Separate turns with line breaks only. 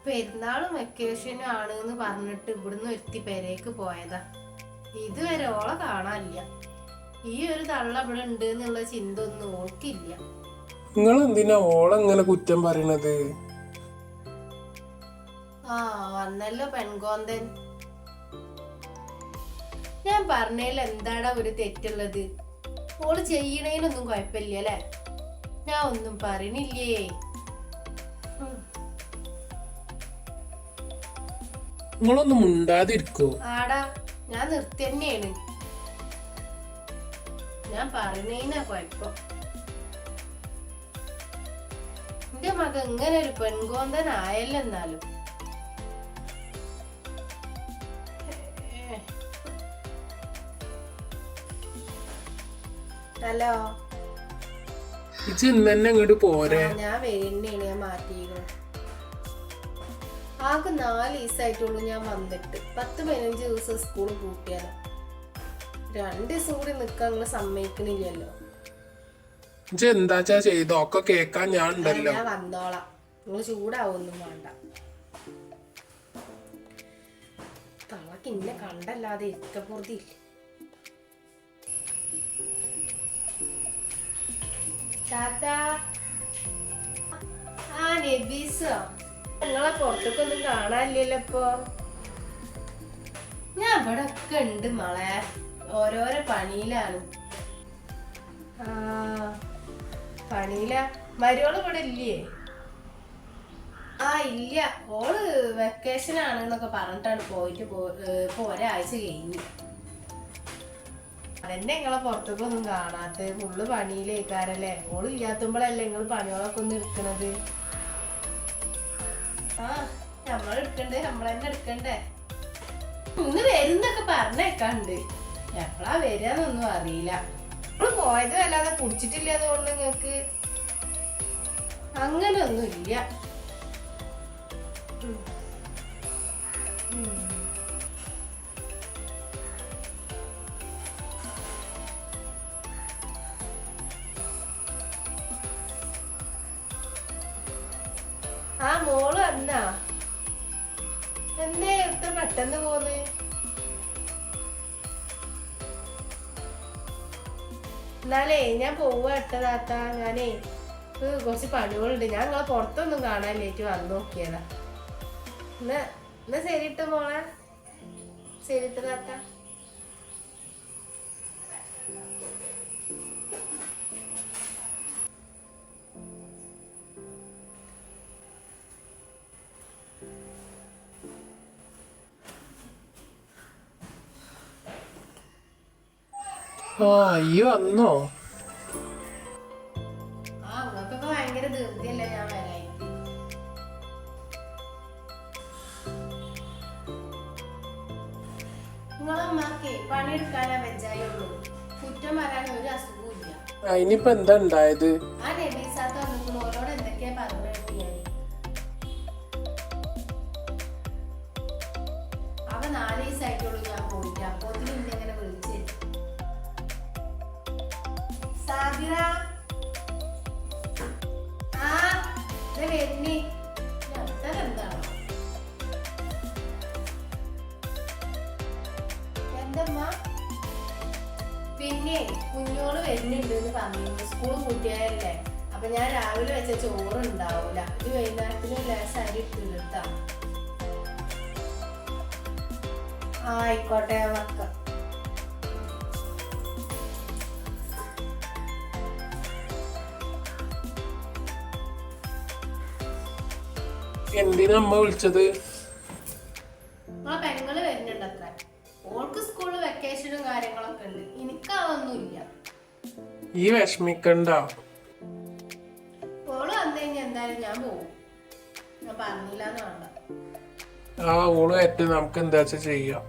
പെരുന്നാളും വെക്കേഷനും ആണ് എന്ന് പറഞ്ഞിട്ട് ഇവിടുന്ന് ഒരുത്തി പെരേക്ക് പോയതാ. ഇതുവരെ ഓളെ കാണാനില്ല. ഈ ഒരു തള്ള ഇവിടെ ഉണ്ട് എന്നുള്ള ചിന്ത ഒന്നും ഓൾക്കില്ല.
നിങ്ങൾ എന്തിനാ ഓളെങ്ങനെ കുറ്റം പറയണത്?
ആ വന്നല്ലോ പെൺകോന്തൻ. ഞാൻ പറഞ്ഞതിൽ എന്താടാ ഒരു തെറ്റുള്ളത്? ഓള് ചെയ്യണേനൊന്നും കുഴപ്പമില്ല അല്ലേ? ഞാൻ ഒന്നും പറയണില്ലേ.
നിങ്ങളൊന്നും മുണ്ടാതിരിക്കോ?
ആടാ ഞാൻ നിർത്തി തന്നെയാണ്. ഞാൻ പറഞ്ഞതിനാ കുഴപ്പം. എന്റെ മക ഇങ്ങനെ ഒരു പെൺകോന്തൻ ആയല്ലോ. എന്നാലും ഹലോ,
ഇജ്ജ് ഇന്ന് തന്നെ അങ്ങോട്ട് പോരെ.
ഞാൻ വരുന്നേണ്. ഞാൻ മാറ്റിയിരുന്നു. ആകെ 4 ദിവസമായിട്ടുള്ളൂ ഞാൻ വന്നിട്ട്. 10-15 ദിവസം സ്കൂൾ പൂട്ടിയാലോ. 2 ദിവസം കൂടി നിക്കാൻ നിങ്ങള് സമ്മതിക്കണില്ലല്ലോ.
ഇജ്ജ് എന്താച്ചാ ചെയ്തോ, ഒക്കെ കേക്കാൻ ഞാൻ ഉണ്ടല്ലോ.
ഞാൻ വന്നോളാം, നിങ്ങൾ ചൂടാവൊന്നും വേണ്ട. തളക്ക് ഇന്നെ കണ്ടല്ലാതെ ഇഷ്ടപൂർത്തിയില്ല. ആ നബീസോ, നിങ്ങളെ പുറത്തേക്കൊന്നും കാണാനില്ലല്ലോ ഇപ്പൊ. ഞാൻ ഇവിടെ ഒക്കെ ഉണ്ട് മോളെ, ഓരോരോ പണിയിലാണ്. ആ പണിയില. മരുവോള് ഇവിടെ ഇല്ലേ? ആ ഇല്ല, ഓള് വെക്കേഷൻ ആണെന്നൊക്കെ പറഞ്ഞിട്ടാണ് പോയിട്ട്. ഇപ്പൊ ഒരാഴ്ച കഴിഞ്ഞു. അതെന്നെ നിങ്ങളെ പുറത്തേക്കൊന്നും കാണാത്ത. ഫുള്ള് പണിയിലേക്കാരല്ലേ. ഓള് ഇല്ലാത്തുമ്പോഴല്ലേ നിങ്ങള് പണികളൊക്കെ ഒന്ന് എടുക്കണത്. ആ നമ്മളെടുക്കണ്ടേ, നമ്മളെന്നെ എടുക്കണ്ടേ. ഇന്ന് വരുന്നൊക്കെ പറഞ്ഞേക്കാണ്ട്. എപ്പളാ വരാന്നൊന്നും അറിയില്ല. നമ്മള് പോയത് അല്ലാതെ കുടിച്ചിട്ടില്ല. അതുകൊണ്ട് നിങ്ങക്ക് അങ്ങനൊന്നും ഇല്ല. ആ മോള് വന്നാ? എന്തേ ഇത്ര പെട്ടെന്ന് പോന്ന്? എന്നാലേ ഞാൻ പോവാ താത്ത. ഞാനേ കുറച്ച് പണികളുണ്ട്. ഞാൻ നിങ്ങളെ പുറത്തൊന്നും കാണാനില്ലേറ്റ് വന്നു നോക്കിയതാ. എന്നാ ശരിട്ട മോളെ. ശരിട്ട താത്ത.
ആ ഈ വന്നോ?
ആ നിങ്ങൾക്കൊക്കെ ഭയങ്കര ധൃതിയല്ലേ ഞാൻ വരായി. നിങ്ങളമ്മക്ക് പണിയെടുക്കാനാ വെച്ചായുള്ളൂ. കുറ്റം പറയാൻ ഒരു അസുഖവും ഇല്ല.
അതിനിപ്പോ എന്താ ഉണ്ടായത്?
ആ നബീസാത്ത വന്നിട്ട് ഓരോട് എന്തൊക്കെയാ പറഞ്ഞു ഞാൻ. അവ 4 ദിവസമായിട്ടുള്ളൂ ഞാൻ പോയിട്ട്. അപ്പോത്തിന് ഇന്നെങ്ങനെ വിളിച്ച് സാബിറ. ആ വരുന്നേ. എന്താണോ എന്തമ്മ? പിന്നെ കുഞ്ഞോള് വരുന്നുണ്ട് എന്ന് പറഞ്ഞിരുന്നു. സ്കൂൾ പൂട്ടിയായല്ലേ. അപ്പൊ ഞാൻ രാവിലെ വെച്ച ചോറ് ഉണ്ടാവൂല. ഇത് വൈകുന്നേരത്തിന് ലേശം അരി ഇട്ടിട്ടാ. ആയിക്കോട്ടെ വെക്ക.
എന്തിനാ അമ്മ വിളിച്ചത്?
നമ്മളെ പെങ്ങള് വരുന്നുണ്ട് അത്ര. ഓൾക്ക് സ്കൂളിൽ വെക്കേഷനും കാര്യങ്ങളൊക്കെ ഉണ്ട്. എനിക്കതൊന്നുമില്ല.
ഈ വിഷമിക്കണ്ട.
ഓള് വന്നു കഴിഞ്ഞാൽ എന്തായാലും ഞാൻ പോകും. ഞാൻ പറഞ്ഞില്ലാന്ന് വേണ്ട.
ആ ഓള് ഏറ്റവും നമുക്ക് എന്താ ചെയ്യാം.